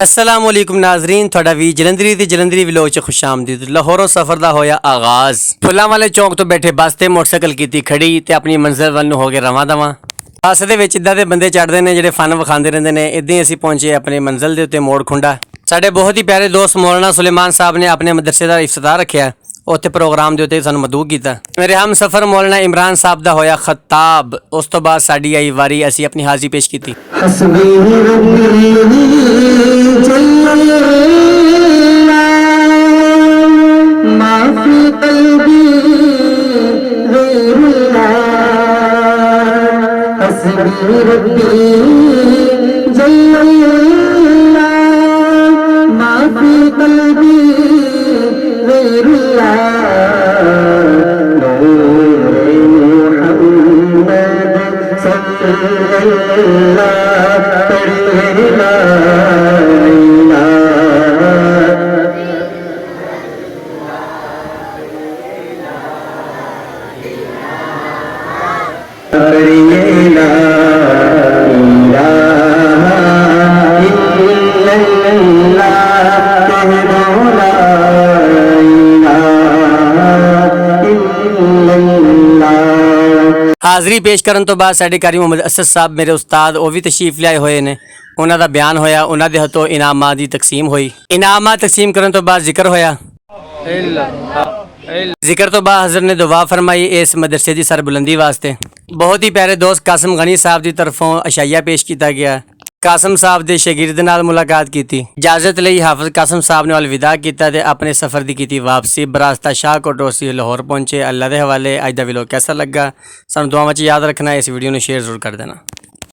अस्सलाम वालेकुम नाजरीन, थोड़ा भी जलंधरी ते जलंधरी व्लॉग च खुश आमदीद। लाहौरों सफ़र दा होया आगाज़। फुल्लां वाले चौक तो बैठे बस ते मोटरसाइकिल कीती खड़ी ते अपनी मंजिल वल हो गए रवां दवां। बस दे विच इद्दां दे बंदे चढ़दे ने जेह्ड़े फन विखांदे रहिंदे ने। इद्दां ही असीं पहुंचे अपनी मंजिल दे उत्ते मोड़ खुंडा। साडे बहुत ही प्यारे दोस्त मौलाना सुलेमान साहब ने अपने मदरसे दा इफ्तिताह रखिया। उत्थे प्रोग्राम दे उत्ते सानूं मदऊ कीता। मेरे हम सफ़र मौलाना इमरान साहब दा होया खताब। उस तो बाद साडी आई वारी, असीं अपनी हाज़री पेश कीती। हाज़री पेश करन तो बाद साडे कारी मोहम्मद असद साहब मेरे उस्ताद वो भी तशरीफ लियाए हुए ने। उन्हों का बयान होया, उन्होंने दे हथों इनामात की तकसीम हुई। इनामात तकसीम करन तो बाद जिक्र होया। जिक्र तो बाद हज़रत ने दुआ फरमाई इस मदरसे की सरबुलंदी वास्ते। बहुत ही प्यारे दोस्त कासिम गनी साहब की तरफों अशाइया पेश किया गया। कासिम साहब के शागिर्द नाल मुलाकात की। इजाजत लई हाफिज कासिम साहब ने अलविदा किया ते अपने सफ़र की की वापसी। बरास्ता शाहकोट असीं लाहौर पहुंचे। अल्लाह के हवाले। अज दा व्लॉग कैसा लगा सानूं दुआवां च याद रखना। इस वीडियो को शेयर जरूर कर देना।